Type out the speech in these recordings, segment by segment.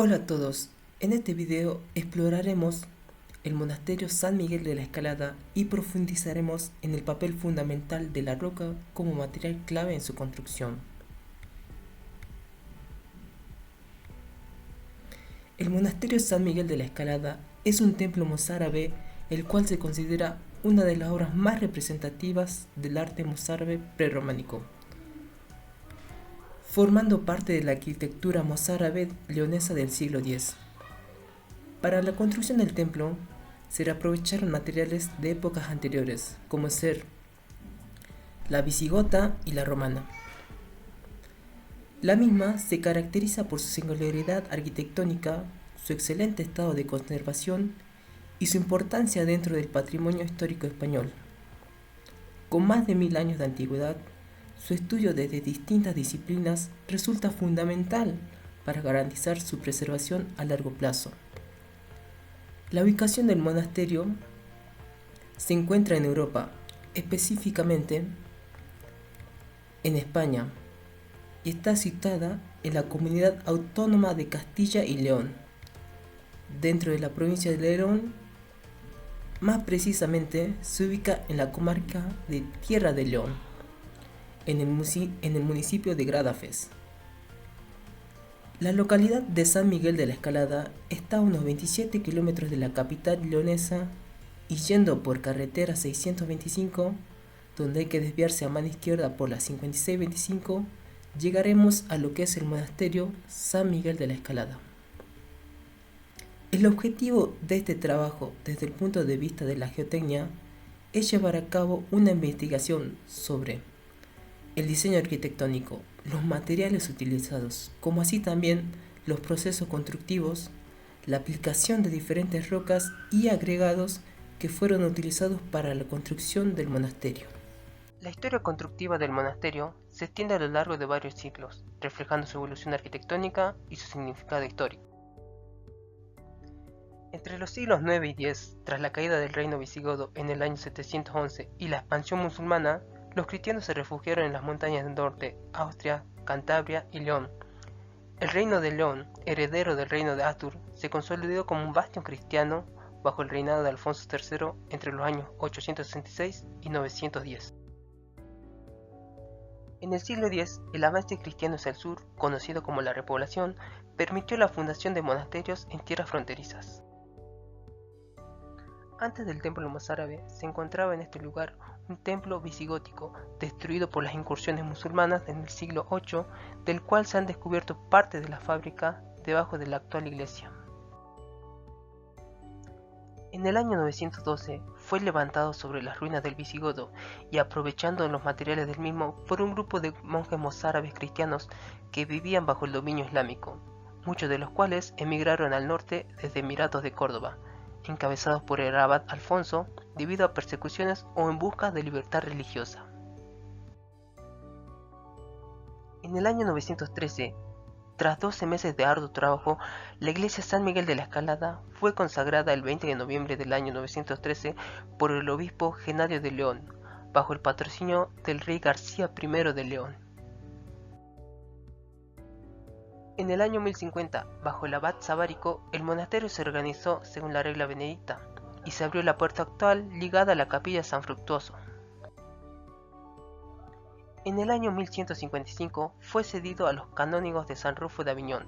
Hola a todos, en este video exploraremos el monasterio San Miguel de la Escalada y profundizaremos en el papel fundamental de la roca como material clave en su construcción. El monasterio San Miguel de la Escalada es un templo mozárabe el cual se considera una de las obras más representativas del arte mozárabe prerrománico, formando parte de la arquitectura mozárabe leonesa del siglo X. Para la construcción del templo se reaprovecharon materiales de épocas anteriores, como ser la visigota y la romana. La misma se caracteriza por su singularidad arquitectónica, su excelente estado de conservación y su importancia dentro del patrimonio histórico español. Con más de 1000 años de antigüedad, su estudio desde distintas disciplinas resulta fundamental para garantizar su preservación a largo plazo. La ubicación del monasterio se encuentra en Europa, específicamente en España, y está situada en la comunidad autónoma de Castilla y León, dentro de la provincia de León. Más precisamente se ubica en la comarca de Tierra de León, en el municipio de Gradafes. La localidad de San Miguel de la Escalada está a unos 27 kilómetros de la capital leonesa y yendo por carretera 625, donde hay que desviarse a mano izquierda por la 5625, llegaremos a lo que es el monasterio San Miguel de la Escalada. El objetivo de este trabajo desde el punto de vista de la geotecnia es llevar a cabo una investigación sobre el diseño arquitectónico, los materiales utilizados, como así también los procesos constructivos, la aplicación de diferentes rocas y agregados que fueron utilizados para la construcción del monasterio. La historia constructiva del monasterio se extiende a lo largo de varios siglos, reflejando su evolución arquitectónica y su significado histórico. Entre los siglos 9 y 10, tras la caída del reino visigodo en el año 711 y la expansión musulmana, los cristianos se refugiaron en las montañas del norte, Austria, Cantabria y León. El reino de León, heredero del reino de Astur, se consolidó como un bastión cristiano bajo el reinado de Alfonso III entre los años 866 y 910. En el siglo X, el avance cristiano hacia el sur, conocido como la repoblación, permitió la fundación de monasterios en tierras fronterizas. Antes del templo mozárabe se encontraba en este lugar un templo visigótico, destruido por las incursiones musulmanas en el siglo VIII, del cual se han descubierto parte de la fábrica debajo de la actual iglesia. En el año 912 fue levantado sobre las ruinas del visigodo y aprovechando los materiales del mismo por un grupo de monjes mozárabes cristianos que vivían bajo el dominio islámico, muchos de los cuales emigraron al norte desde Emiratos de Córdoba, encabezados por el abad Alfonso, debido a persecuciones o en busca de libertad religiosa. En el año 913, tras 12 meses de arduo trabajo, la iglesia San Miguel de la Escalada fue consagrada el 20 de noviembre del año 913 por el obispo Genadio de León, bajo el patrocinio del rey García I de León. En el año 1050, bajo el abad Sabárico, el monasterio se organizó según la regla benedicta y se abrió la puerta actual ligada a la capilla San Fructuoso. En el año 1155 fue cedido a los canónigos de San Rufo de Aviñón.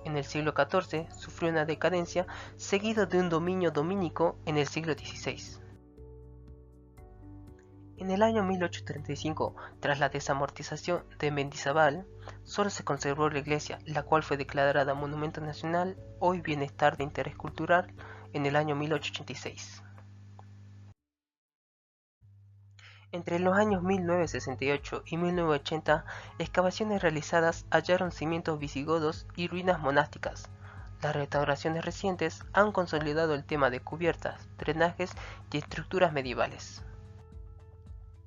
En el siglo XIV sufrió una decadencia seguido de un dominio dominico en el siglo XVI. En el año 1835, tras la desamortización de Mendizábal, solo se conservó la iglesia, la cual fue declarada Monumento Nacional, hoy Bienestar de Interés Cultural, en el año 1886. Entre los años 1968 y 1980, excavaciones realizadas hallaron cimientos visigodos y ruinas monásticas. Las restauraciones recientes han consolidado el tema de cubiertas, drenajes y estructuras medievales.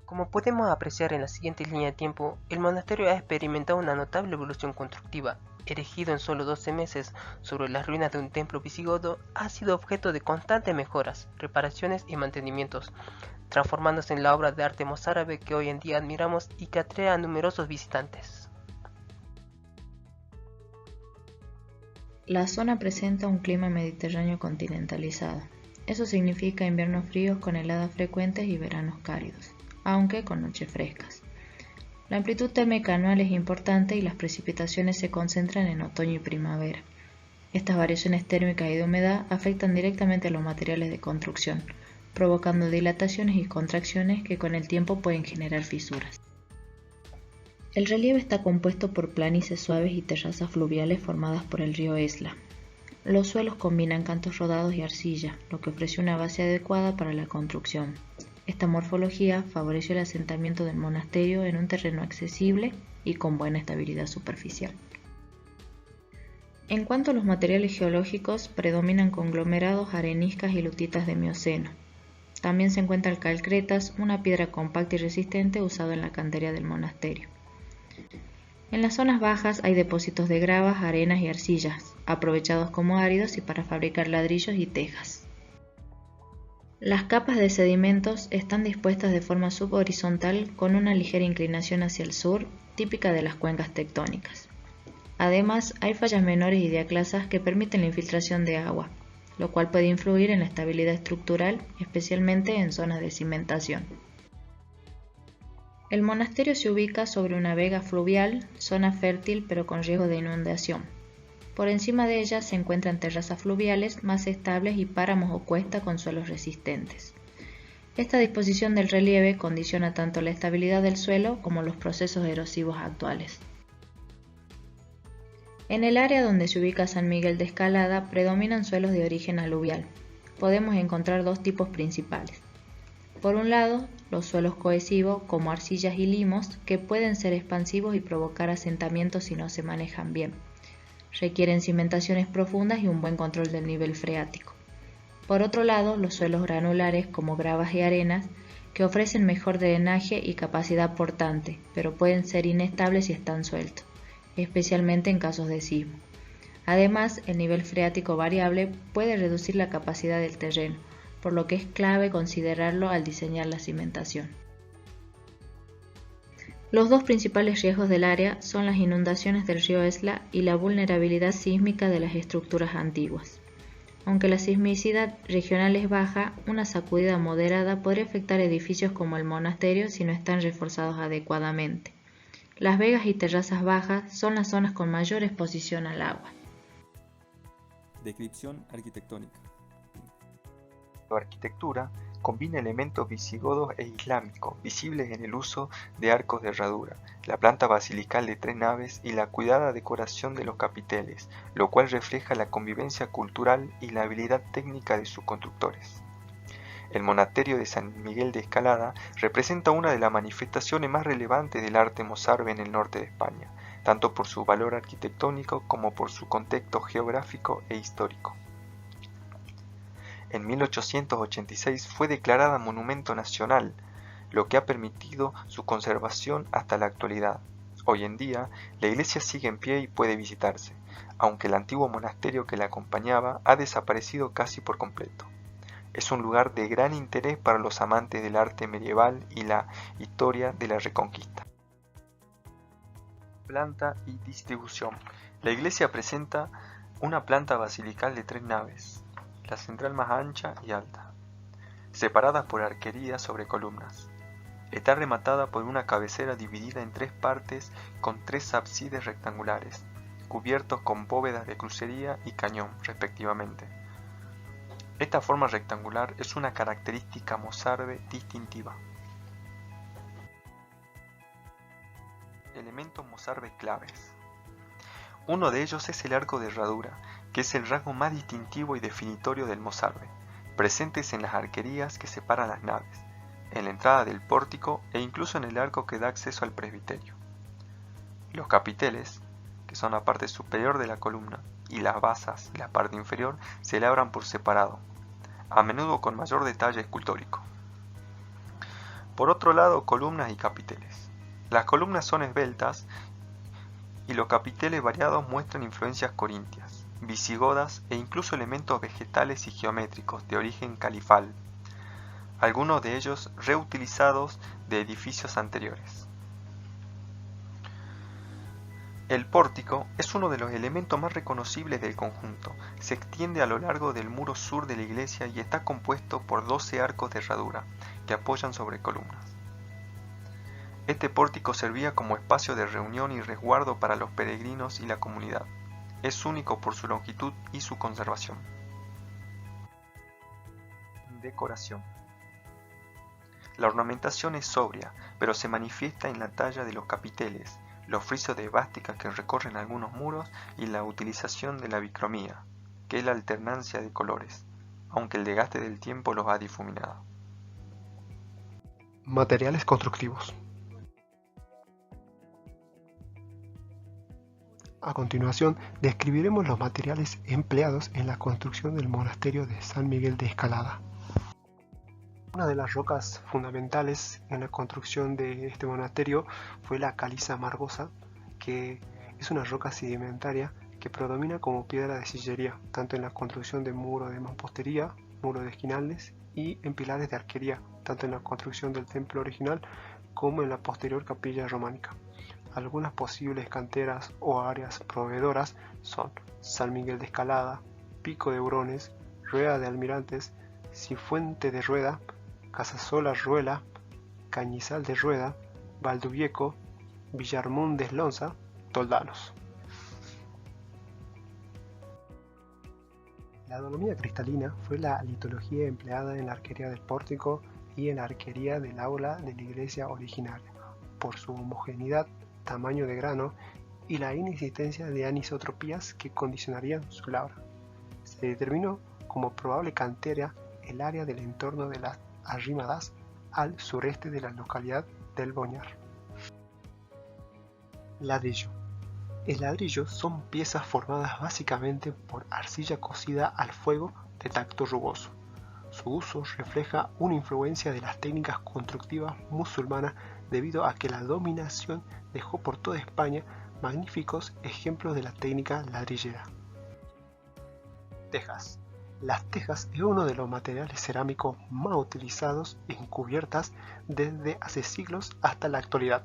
Como podemos apreciar en la siguiente línea de tiempo, el monasterio ha experimentado una notable evolución constructiva. Erigido en solo 12 meses sobre las ruinas de un templo visigodo, ha sido objeto de constantes mejoras, reparaciones y mantenimientos, transformándose en la obra de arte mozárabe que hoy en día admiramos y que atrae a numerosos visitantes. La zona presenta un clima mediterráneo continentalizado. Eso significa inviernos fríos con heladas frecuentes y veranos cálidos, aunque con noches frescas. La amplitud térmica anual es importante y las precipitaciones se concentran en otoño y primavera. Estas variaciones térmicas y de humedad afectan directamente a los materiales de construcción, provocando dilataciones y contracciones que con el tiempo pueden generar fisuras. El relieve está compuesto por planicies suaves y terrazas fluviales formadas por el río Esla. Los suelos combinan cantos rodados y arcilla, lo que ofrece una base adecuada para la construcción. Esta morfología favoreció el asentamiento del monasterio en un terreno accesible y con buena estabilidad superficial. En cuanto a los materiales geológicos, predominan conglomerados, areniscas y lutitas de Mioceno. También se encuentran calcretas, una piedra compacta y resistente usada en la cantería del monasterio. En las zonas bajas hay depósitos de gravas, arenas y arcillas, aprovechados como áridos y para fabricar ladrillos y tejas. Las capas de sedimentos están dispuestas de forma subhorizontal con una ligera inclinación hacia el sur, típica de las cuencas tectónicas. Además, hay fallas menores y diaclasas que permiten la infiltración de agua, lo cual puede influir en la estabilidad estructural, especialmente en zonas de cimentación. El monasterio se ubica sobre una vega fluvial, zona fértil pero con riesgo de inundación. Por encima de ella se encuentran terrazas fluviales más estables y páramos o cuesta con suelos resistentes. Esta disposición del relieve condiciona tanto la estabilidad del suelo como los procesos erosivos actuales. En el área donde se ubica San Miguel de Escalada predominan suelos de origen aluvial. Podemos encontrar dos tipos principales. Por un lado, los suelos cohesivos, como arcillas y limos, que pueden ser expansivos y provocar asentamientos si no se manejan bien. Requieren cimentaciones profundas y un buen control del nivel freático. Por otro lado, los suelos granulares, como gravas y arenas, que ofrecen mejor drenaje y capacidad portante, pero pueden ser inestables si están sueltos, especialmente en casos de sismo. Además, el nivel freático variable puede reducir la capacidad del terreno, por lo que es clave considerarlo al diseñar la cimentación. Los dos principales riesgos del área son las inundaciones del río Esla y la vulnerabilidad sísmica de las estructuras antiguas. Aunque la sismicidad regional es baja, una sacudida moderada podría afectar edificios como el monasterio si no están reforzados adecuadamente. Las vegas y terrazas bajas son las zonas con mayor exposición al agua. Descripción arquitectónica. La arquitectura combina elementos visigodos e islámicos, visibles en el uso de arcos de herradura, la planta basilical de 3 naves y la cuidada decoración de los capiteles, lo cual refleja la convivencia cultural y la habilidad técnica de sus constructores. El monasterio de San Miguel de Escalada representa una de las manifestaciones más relevantes del arte mozárabe en el norte de España, tanto por su valor arquitectónico como por su contexto geográfico e histórico. En 1886 fue declarada Monumento Nacional, lo que ha permitido su conservación hasta la actualidad. Hoy en día, la iglesia sigue en pie y puede visitarse, aunque el antiguo monasterio que la acompañaba ha desaparecido casi por completo. Es un lugar de gran interés para los amantes del arte medieval y la historia de la Reconquista. Planta y distribución. La iglesia presenta una planta basilical de 3 naves, la central más ancha y alta, separadas por arquerías sobre columnas. Está rematada por una cabecera dividida en 3 partes con 3 ábsides rectangulares, cubiertos con bóvedas de crucería y cañón, respectivamente. Esta forma rectangular es una característica mozárabe distintiva. Elementos mozárabes claves. Uno de ellos es el arco de herradura, que es el rasgo más distintivo y definitorio del mozárabe, presentes en las arquerías que separan las naves, en la entrada del pórtico e incluso en el arco que da acceso al presbiterio. Los capiteles, que son la parte superior de la columna, y las basas, la parte inferior, se labran por separado, a menudo con mayor detalle escultórico. Por otro lado, columnas y capiteles. Las columnas son esbeltas y los capiteles variados muestran influencias corintias, visigodas e incluso elementos vegetales y geométricos de origen califal, algunos de ellos reutilizados de edificios anteriores. El pórtico es uno de los elementos más reconocibles del conjunto. Se extiende a lo largo del muro sur de la iglesia y está compuesto por 12 arcos de herradura que apoyan sobre columnas. Este pórtico servía como espacio de reunión y resguardo para los peregrinos y la comunidad. Es único por su longitud y su conservación. Decoración. La ornamentación es sobria, pero se manifiesta en la talla de los capiteles, los frisos de esvástica que recorren algunos muros y la utilización de la bicromía, que es la alternancia de colores, aunque el desgaste del tiempo los ha difuminado. Materiales constructivos. A continuación, describiremos los materiales empleados en la construcción del monasterio de San Miguel de Escalada. Una de las rocas fundamentales en la construcción de este monasterio fue la caliza margosa, que es una roca sedimentaria que predomina como piedra de sillería, tanto en la construcción de muros de mampostería, muros de esquinales y en pilares de arquería, tanto en la construcción del templo original como en la posterior capilla románica. Algunas posibles canteras o áreas proveedoras son San Miguel de Escalada, Pico de Hurones, Rueda de Almirantes, Cifuente de Rueda, Casasola Ruela, Cañizal de Rueda, Valdubieco, Villarmún de Eslonza, Toldanos. La dolomía cristalina fue la litología empleada en la arquería del pórtico y en la arquería del aula de la iglesia originaria, por su homogeneidad, tamaño de grano y la inexistencia de anisotropías que condicionarían su labra. Se determinó como probable cantera el área del entorno de las Arrimadas al sureste de la localidad del Boñar. Ladrillo. El ladrillo son piezas formadas básicamente por arcilla cocida al fuego de tacto rugoso. Su uso refleja una influencia de las técnicas constructivas musulmanas debido a que la dominación dejó por toda España magníficos ejemplos de la técnica ladrillera. Tejas. Las tejas es uno de los materiales cerámicos más utilizados en cubiertas desde hace siglos hasta la actualidad.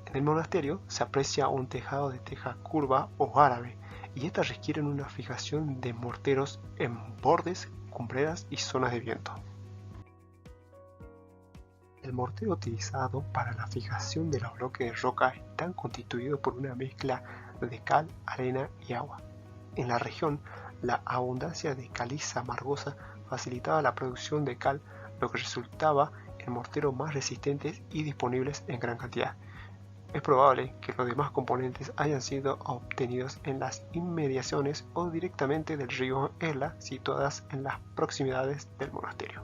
En el monasterio se aprecia un tejado de teja curva o árabe, y estas requieren una fijación de morteros en bordes, cumbreras y zonas de viento. El mortero utilizado para la fijación de los bloques de roca está constituido por una mezcla de cal, arena y agua. En la región, la abundancia de caliza margosa facilitaba la producción de cal, lo que resultaba en morteros más resistentes y disponibles en gran cantidad. Es probable que los demás componentes hayan sido obtenidos en las inmediaciones o directamente del río Erla, situadas en las proximidades del monasterio.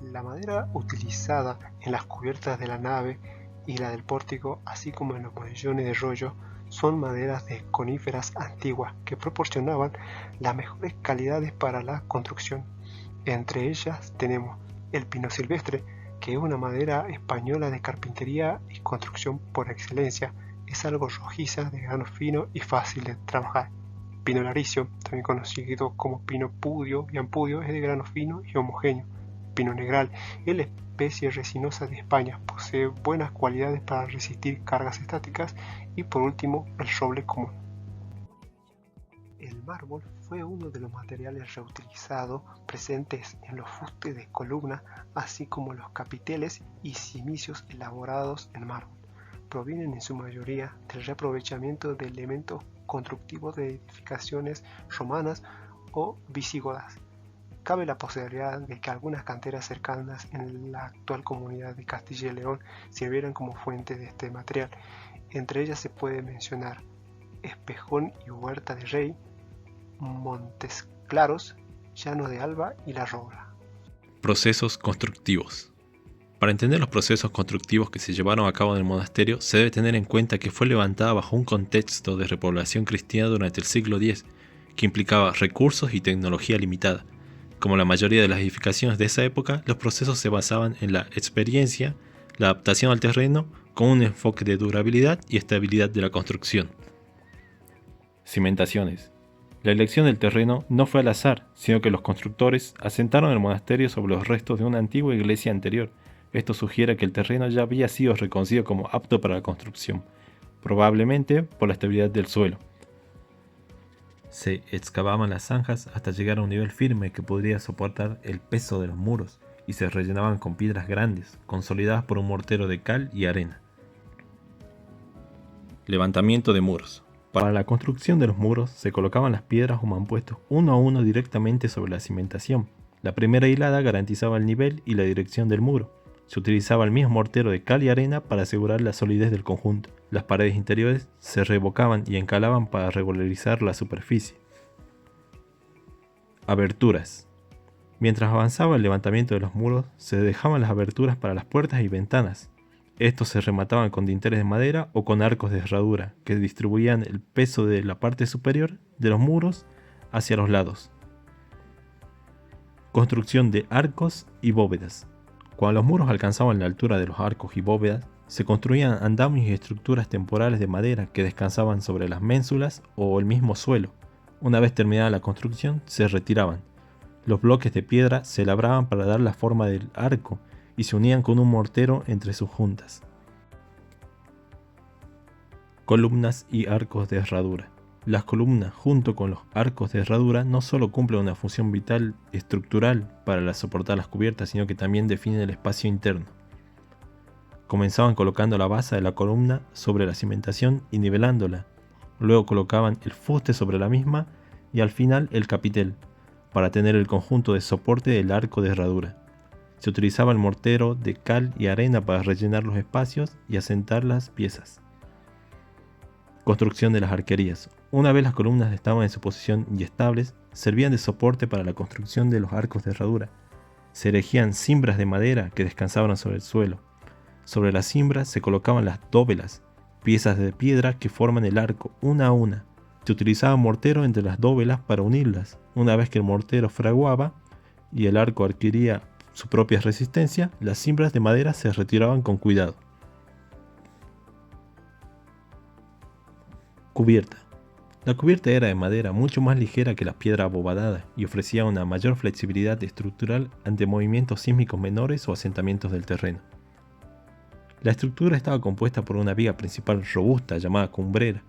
La madera utilizada en las cubiertas de la nave y la del pórtico, así como en los modillones de rollo, son maderas de coníferas antiguas que proporcionaban las mejores calidades para la construcción. Entre ellas tenemos el pino silvestre, que es una madera española de carpintería y construcción por excelencia. Es algo rojiza, de grano fino y fácil de trabajar. Pino laricio, también conocido como pino pudio y ampudio, es de grano fino y homogéneo. Pino negral es la especie resinosa de España, posee buenas cualidades para resistir cargas estáticas. Y por último, el roble común. El mármol fue uno de los materiales reutilizados presentes en los fustes de columna, así como los capiteles y cimicios elaborados en mármol. Provienen en su mayoría del reaprovechamiento de elementos constructivos de edificaciones romanas o visigodas. Cabe la posibilidad de que algunas canteras cercanas en la actual comunidad de Castilla y León sirvieran como fuente de este material. Entre ellas se puede mencionar Espejón y Huerta de Rey, Montes Claros, Llano de Alba y La Robla. Procesos constructivos. Para entender los procesos constructivos que se llevaron a cabo en el monasterio, se debe tener en cuenta que fue levantada bajo un contexto de repoblación cristiana durante el siglo X, que implicaba recursos y tecnología limitada. Como la mayoría de las edificaciones de esa época, los procesos se basaban en la experiencia, la adaptación al terreno, con un enfoque de durabilidad y estabilidad de la construcción. Cimentaciones. La elección del terreno no fue al azar, sino que los constructores asentaron el monasterio sobre los restos de una antigua iglesia anterior, Esto sugiere que el terreno ya había sido reconocido como apto para la construcción, probablemente por la estabilidad del suelo. Se excavaban las zanjas hasta llegar a un nivel firme que podría soportar el peso de los muros y se rellenaban con piedras grandes, consolidadas por un mortero de cal y arena. Levantamiento de muros. Para la construcción de los muros se colocaban las piedras o mampuestos uno a uno directamente sobre la cimentación. La primera hilada garantizaba el nivel y la dirección del muro. Se utilizaba el mismo mortero de cal y arena para asegurar la solidez del conjunto. Las paredes interiores se revocaban y encalaban para regularizar la superficie. Aberturas. Mientras avanzaba el levantamiento de los muros, se dejaban las aberturas para las puertas y ventanas. Estos se remataban con dinteles de madera o con arcos de herradura, que distribuían el peso de la parte superior de los muros hacia los lados. Construcción de arcos y bóvedas. Cuando los muros alcanzaban la altura de los arcos y bóvedas, se construían andamios y estructuras temporales de madera que descansaban sobre las ménsulas o el mismo suelo. Una vez terminada la construcción, se retiraban. Los bloques de piedra se labraban para dar la forma del arco y se unían con un mortero entre sus juntas. Columnas y arcos de herradura. Las columnas, junto con los arcos de herradura, no solo cumplen una función vital estructural para soportar las cubiertas, sino que también definen el espacio interno. Comenzaban colocando la base de la columna sobre la cimentación y nivelándola. Luego colocaban el fuste sobre la misma y al final el capitel, para tener el conjunto de soporte del arco de herradura. Se utilizaba el mortero de cal y arena para rellenar los espacios y asentar las piezas. Construcción de las arquerías. Una vez las columnas estaban en su posición y estables, servían de soporte para la construcción de los arcos de herradura. Se erigían cimbras de madera que descansaban sobre el suelo. Sobre las cimbras se colocaban las dóvelas, piezas de piedra que forman el arco una a una. Se utilizaba mortero entre las dóvelas para unirlas. Una vez que el mortero fraguaba y el arco adquiría su propia resistencia, las cimbras de madera se retiraban con cuidado. Cubierta. La cubierta era de madera mucho más ligera que la piedra abobadada y ofrecía una mayor flexibilidad estructural ante movimientos sísmicos menores o asentamientos del terreno. La estructura estaba compuesta por una viga principal robusta llamada cumbrera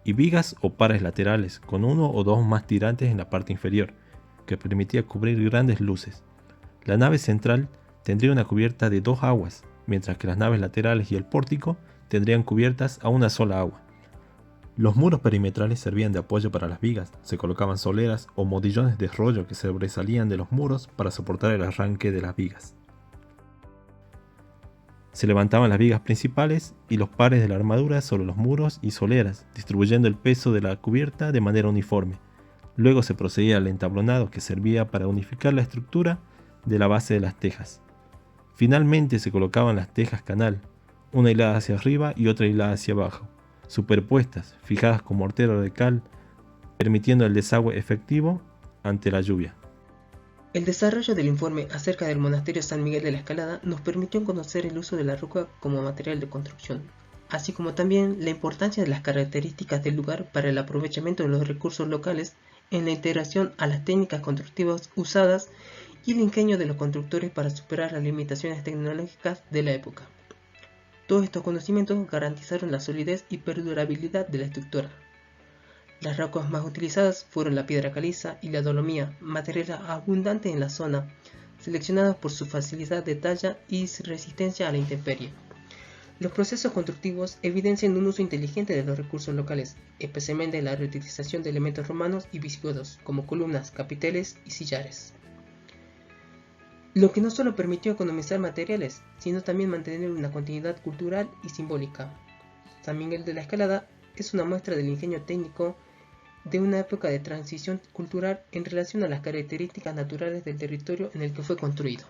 y vigas o pares laterales con uno o dos más tirantes en la parte inferior, que permitía cubrir grandes luces. La nave central tendría una cubierta de 2 aguas, mientras que las naves laterales y el pórtico tendrían cubiertas a una sola agua. Los muros perimetrales servían de apoyo para las vigas, se colocaban soleras o modillones de rollo que sobresalían de los muros para soportar el arranque de las vigas. Se levantaban las vigas principales y los pares de la armadura sobre los muros y soleras, distribuyendo el peso de la cubierta de manera uniforme. Luego se procedía al entablonado, que servía para unificar la estructura de la base de las tejas. Finalmente se colocaban las tejas canal, una hilada hacia arriba y otra hilada hacia abajo, superpuestas, fijadas con mortero de cal, permitiendo el desagüe efectivo ante la lluvia. El desarrollo del informe acerca del monasterio San Miguel de la Escalada nos permitió conocer el uso de la roca como material de construcción, así como también la importancia de las características del lugar para el aprovechamiento de los recursos locales en la integración a las técnicas constructivas usadas y el ingenio de los constructores para superar las limitaciones tecnológicas de la época. Todos estos conocimientos garantizaron la solidez y perdurabilidad de la estructura. Las rocas más utilizadas fueron la piedra caliza y la dolomía, materiales abundantes en la zona, seleccionados por su facilidad de talla y resistencia a la intemperie. Los procesos constructivos evidencian un uso inteligente de los recursos locales, especialmente la reutilización de elementos romanos y visigodos, como columnas, capiteles y sillares. Lo que no solo permitió economizar materiales, sino también mantener una continuidad cultural y simbólica. San Miguel de la Escalada es una muestra del ingenio técnico de una época de transición cultural en relación a las características naturales del territorio en el que fue construido.